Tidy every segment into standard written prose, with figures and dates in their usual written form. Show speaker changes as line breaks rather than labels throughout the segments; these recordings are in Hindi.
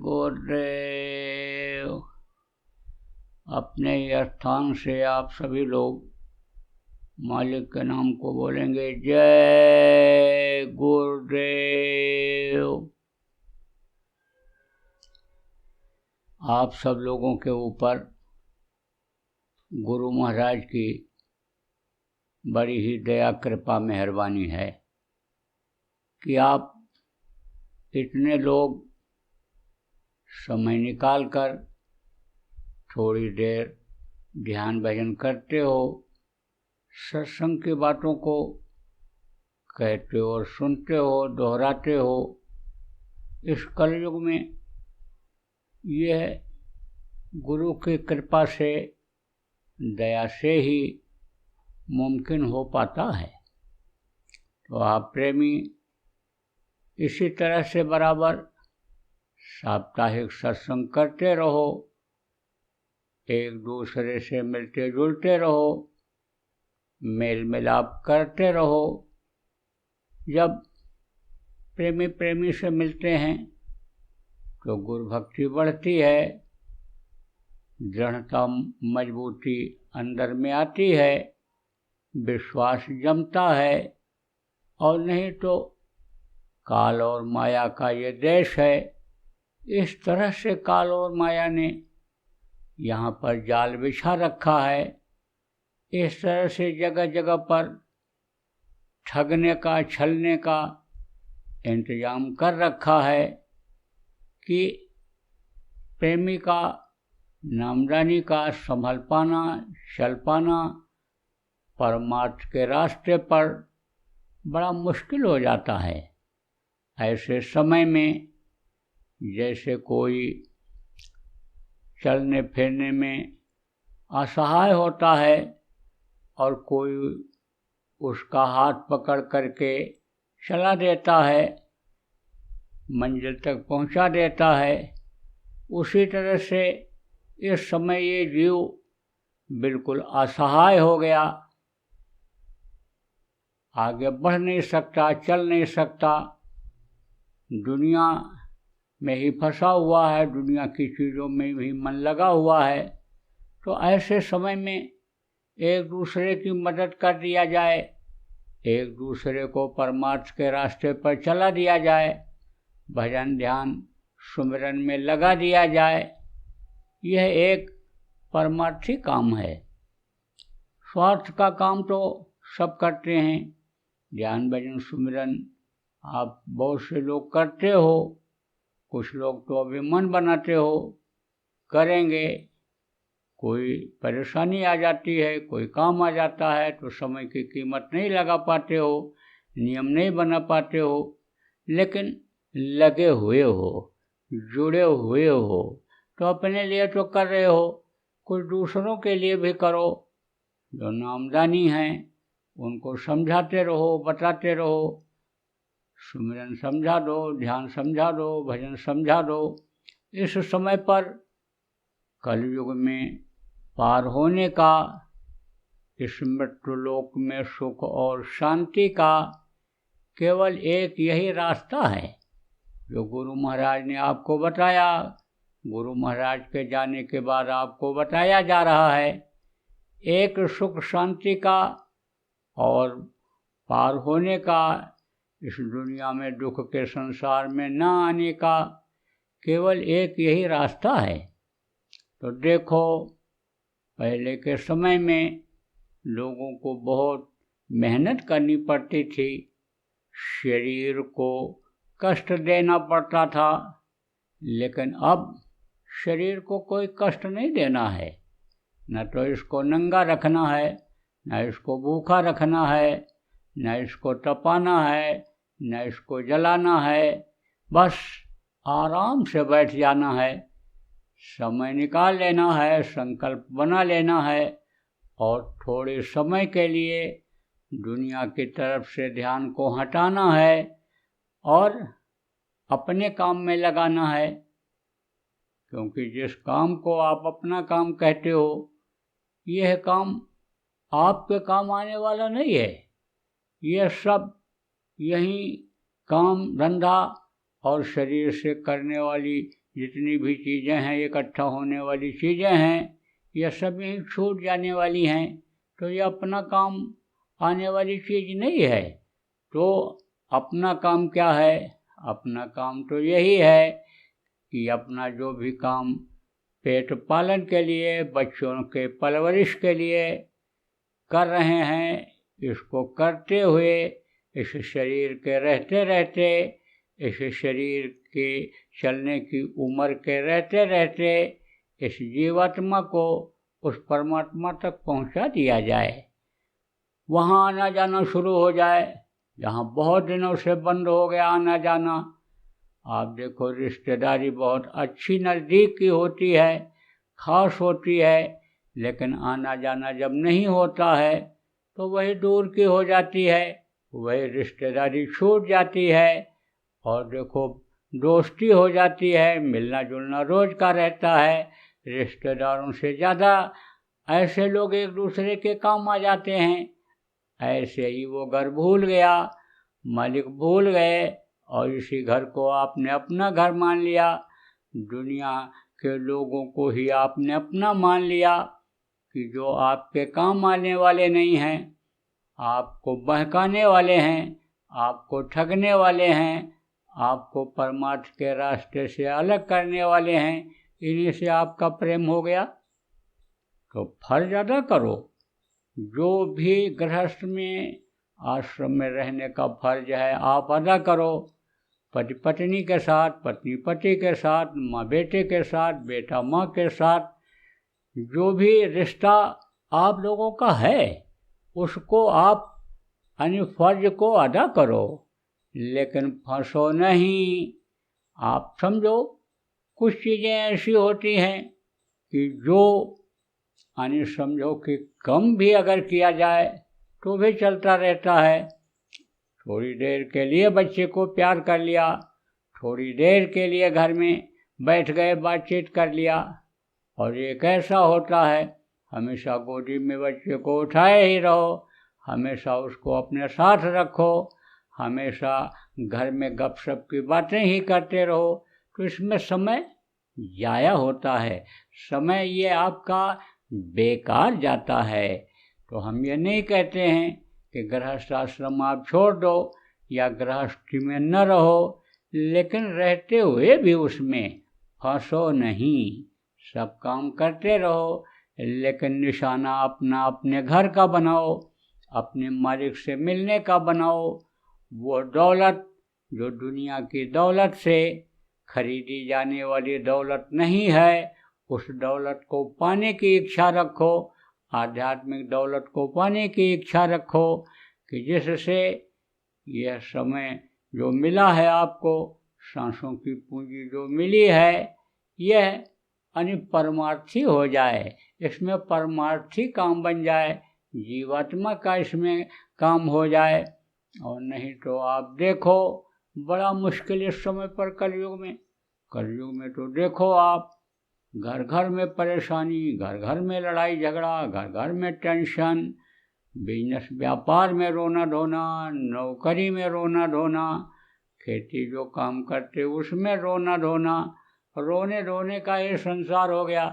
गुरुदेव। अपने ही स्थान से आप सभी लोग मालिक के नाम को बोलेंगे, जय गुरुदेव। आप सब लोगों के ऊपर गुरु महाराज की बड़ी ही दया कृपा मेहरबानी है कि आप इतने लोग समय निकालकर थोड़ी देर ध्यान भजन करते हो, सत्संग की बातों को कहते हो और सुनते हो, दोहराते हो। इस कलयुग में यह गुरु की कृपा से, दया से ही मुमकिन हो पाता है। तो आप प्रेमी इसी तरह से बराबर साप्ताहिक सत्संग करते रहो, एक दूसरे से मिलते जुलते रहो, मेल मिलाप करते रहो। जब प्रेमी प्रेमी से मिलते हैं तो गुरु भक्ति बढ़ती है, दृढ़ता मजबूती अंदर में आती है, विश्वास जमता है। और नहीं तो काल और माया का ये देश है। इस तरह से काल और माया ने यहाँ पर जाल बिछा रखा है। इस तरह से जगह जगह पर ठगने का, छलने का इंतजाम कर रखा है कि प्रेमी का, नामदानी का संभल पाना, चल पाना परमार्थ के रास्ते पर बड़ा मुश्किल हो जाता है। ऐसे समय में जैसे कोई चलने फिरने में असहाय होता है और कोई उसका हाथ पकड़ करके चला देता है, मंजिल तक पहुंचा देता है, उसी तरह से इस समय ये जीव बिल्कुल असहाय हो गया, आगे बढ़ नहीं सकता, चल नहीं सकता, दुनिया में ही फंसा हुआ है, दुनिया की चीज़ों में भी मन लगा हुआ है। तो ऐसे समय में एक दूसरे की मदद कर दिया जाए, एक दूसरे को परमार्थ के रास्ते पर चला दिया जाए, भजन ध्यान सुमिरन में लगा दिया जाए, यह एक परमार्थी काम है। स्वार्थ का काम तो सब करते हैं, ध्यान भजन सुमिरन आप बहुत से लोग करते हो, कुछ लोग तो अभी मन बनाते हो करेंगे, कोई परेशानी आ जाती है, कोई काम आ जाता है तो समय की कीमत नहीं लगा पाते हो, नियम नहीं बना पाते हो, लेकिन लगे हुए हो, जुड़े हुए हो तो अपने लिए तो कर रहे हो, कुछ दूसरों के लिए भी करो। जो नामदानी हैं उनको समझाते रहो, बताते रहो, सुमिरन समझा दो, ध्यान समझा दो, भजन समझा दो। इस समय पर कलयुग में पार होने का, इस मृत्युलोक में सुख और शांति का केवल एक यही रास्ता है जो गुरु महाराज ने आपको बताया, गुरु महाराज के जाने के बाद आपको बताया जा रहा है। एक सुख शांति का और पार होने का, इस दुनिया में दुख के संसार में न आने का केवल एक यही रास्ता है। तो देखो, पहले के समय में लोगों को बहुत मेहनत करनी पड़ती थी, शरीर को कष्ट देना पड़ता था, लेकिन अब शरीर को कोई कष्ट नहीं देना है। न तो इसको नंगा रखना है, न इसको भूखा रखना है, न इसको तपाना है, न इसको जलाना है, बस आराम से बैठ जाना है, समय निकाल लेना है, संकल्प बना लेना है और थोड़े समय के लिए दुनिया की तरफ से ध्यान को हटाना है और अपने काम में लगाना है। क्योंकि जिस काम को आप अपना काम कहते हो, यह काम आपके काम आने वाला नहीं है। यह सब यही काम धंधा और शरीर से करने वाली जितनी भी चीज़ें हैं, इकट्ठा होने वाली चीज़ें हैं, यह सब यहीं छूट जाने वाली हैं। तो ये अपना काम आने वाली चीज़ नहीं है। तो अपना काम क्या है? अपना काम तो यही है कि अपना जो भी काम पेट पालन के लिए, बच्चों के परवरिश के लिए कर रहे हैं, इसको करते हुए, इस शरीर के रहते रहते, इस शरीर के चलने की उम्र के रहते रहते, इस जीवात्मा को उस परमात्मा तक पहुंचा दिया जाए, वहाँ आना जाना शुरू हो जाए, जहाँ बहुत दिनों से बंद हो गया आना जाना। आप देखो, रिश्तेदारी बहुत अच्छी नज़दीक की होती है, खास होती है, लेकिन आना जाना जब नहीं होता है तो वही दूर की हो जाती है, वही रिश्तेदारी छूट जाती है। और देखो, दोस्ती हो जाती है, मिलना जुलना रोज़ का रहता है। रिश्तेदारों से ज़्यादा ऐसे लोग एक दूसरे के काम आ जाते हैं। ऐसे ही वो घर भूल गया, मालिक भूल गए, और इसी घर को आपने अपना घर मान लिया। दुनिया के लोगों को ही आपने अपना मान लिया कि जो आपके काम आने वाले नहीं हैं, आपको बहकाने वाले हैं, आपको ठगने वाले हैं, आपको परमार्थ के रास्ते से अलग करने वाले हैं, इन्हीं से आपका प्रेम हो गया। तो फर्ज अदा करो, जो भी गृहस्थ में आश्रम में रहने का फर्ज है आप अदा करो। पति पत्नी के साथ, पत्नी पति के साथ, माँ बेटे के साथ, बेटा माँ के साथ, जो भी रिश्ता आप लोगों का है उसको आप फर्ज को अदा करो, लेकिन फंसो नहीं। आप समझो, कुछ चीज़ें ऐसी होती हैं कि जो समझो कि कम भी अगर किया जाए तो भी चलता रहता है। थोड़ी देर के लिए बच्चे को प्यार कर लिया, थोड़ी देर के लिए घर में बैठ गए, बातचीत कर लिया, और एक ऐसा होता है हमेशा गोदी में बच्चे को उठाए ही रहो, हमेशा उसको अपने साथ रखो, हमेशा घर में गपशप की बातें ही करते रहो, तो इसमें समय जाया होता है, समय ये आपका बेकार जाता है। तो हम ये नहीं कहते हैं कि गृहस्थ आश्रम आप छोड़ दो या गृहस्थी में न रहो, लेकिन रहते हुए भी उसमें फंसो नहीं। सब काम करते रहो, लेकिन निशाना अपना अपने घर का बनाओ, अपने मालिक से मिलने का बनाओ। वो दौलत जो दुनिया की दौलत से खरीदी जाने वाली दौलत नहीं है, उस दौलत को पाने की इच्छा रखो, आध्यात्मिक दौलत को पाने की इच्छा रखो, कि जिससे यह समय जो मिला है आपको, सांसों की पूंजी जो मिली है, यह परमार्थी हो जाए, इसमें परमार्थी काम बन जाए, जीवात्मा का इसमें काम हो जाए। और नहीं तो आप देखो, बड़ा मुश्किल इस समय पर कलयुग में तो देखो आप, घर घर में परेशानी, घर घर में लड़ाई झगड़ा, घर घर में टेंशन, बिजनेस व्यापार में रोना धोना, नौकरी में रोना धोना, खेती जो काम करते उसमें रोना धोना, रोने धोने का ये संसार हो गया।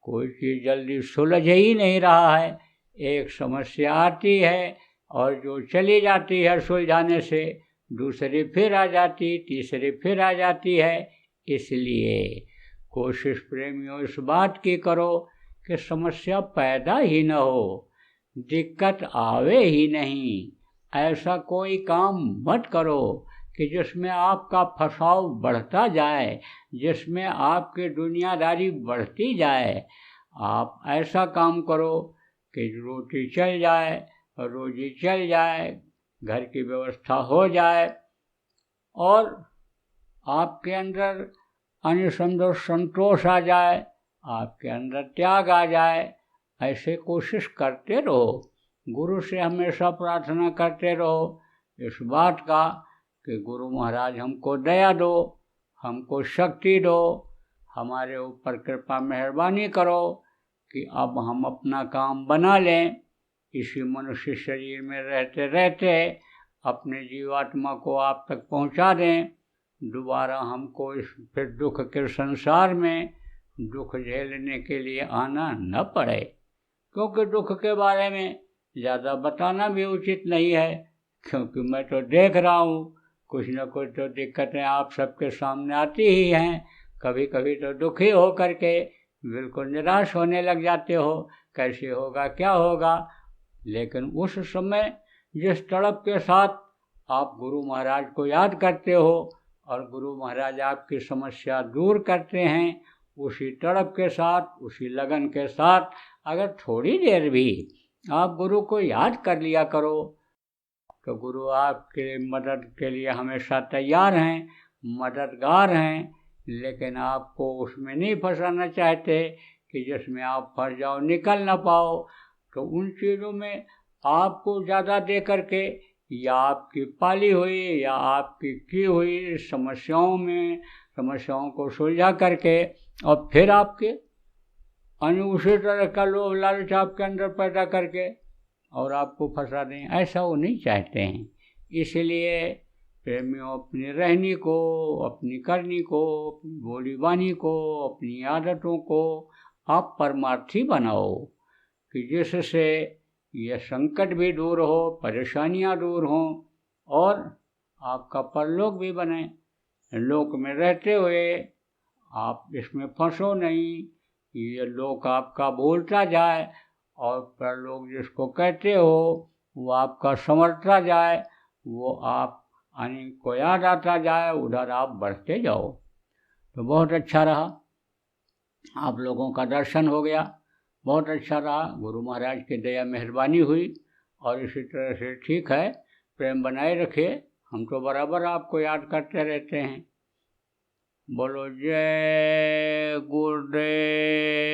कोई चीज़ जल्दी सुलझ ही नहीं रहा है, एक समस्या आती है और जो चली जाती है सुलझाने से, दूसरी फिर आ जाती, तीसरी फिर आ जाती है। इसलिए कोशिश प्रेमियों इस बात की करो कि समस्या पैदा ही न हो, दिक्कत आवे ही नहीं। ऐसा कोई काम मत करो कि जिसमें आपका फंसाव बढ़ता जाए, जिसमें आपकी दुनियादारी बढ़ती जाए। आप ऐसा काम करो कि रोटी चल जाए, रोजी चल जाए, घर की व्यवस्था हो जाए, और आपके अंदर समझो संतोष आ जाए, आपके अंदर त्याग आ जाए। ऐसे कोशिश करते रहो, गुरु से हमेशा प्रार्थना करते रहो इस बात का कि गुरु महाराज हमको दया दो, हमको शक्ति दो, हमारे ऊपर कृपा मेहरबानी करो कि अब हम अपना काम बना लें, इसी मनुष्य शरीर में रहते रहते अपने जीवात्मा को आप तक पहुंचा दें। दोबारा हमको इस फिर दुख के संसार में दुख झेलने के लिए आना न पड़े, क्योंकि दुख के बारे में ज़्यादा बताना भी उचित नहीं है, क्योंकि मैं तो देख रहा हूँ कुछ न कुछ तो दिक्कतें आप सबके सामने आती ही हैं। कभी कभी तो दुखी हो करके बिल्कुल निराश होने लग जाते हो, कैसे होगा क्या होगा। लेकिन उस समय जिस तड़प के साथ आप गुरु महाराज को याद करते हो और गुरु महाराज आपकी समस्या दूर करते हैं, उसी तड़प के साथ, उसी लगन के साथ अगर थोड़ी देर भी आप गुरु को याद कर लिया करो, तो गुरु आपके मदद के लिए हमेशा तैयार हैं, मददगार हैं। लेकिन आपको उसमें नहीं फंसाना चाहते कि जिसमें आप फंस जाओ, निकल ना पाओ। तो उन चीज़ों में आपको ज़्यादा दे करके, या आपकी पाली हुई या आपकी की हुई समस्याओं को सुलझा करके और फिर आपके उसी तरह का लोभ लालच आपके अंदर पैदा करके और आपको फंसा दें, ऐसा वो नहीं चाहते हैं। इसलिए प्रेमियों, अपनी रहनी को, अपनी करनी को, अपनी बोली बानी को, अपनी आदतों को आप परमार्थी बनाओ, कि जिससे यह संकट भी दूर हो, परेशानियां दूर हों और आपका परलोक भी बने। लोक में रहते हुए आप इसमें फंसो नहीं, ये लोक आपका बोलता जाए और परलोक जिसको कहते हो वो आपका संवरता जाए, वो आप को याद आता जाए, उधर आप बढ़ते जाओ। तो बहुत अच्छा रहा, आप लोगों का दर्शन हो गया, बहुत अच्छा रहा। गुरु महाराज की दया मेहरबानी हुई और इसी तरह से ठीक है, प्रेम बनाए रखिए। हम तो बराबर आपको याद करते रहते हैं। बोलो जय गुरुदेव।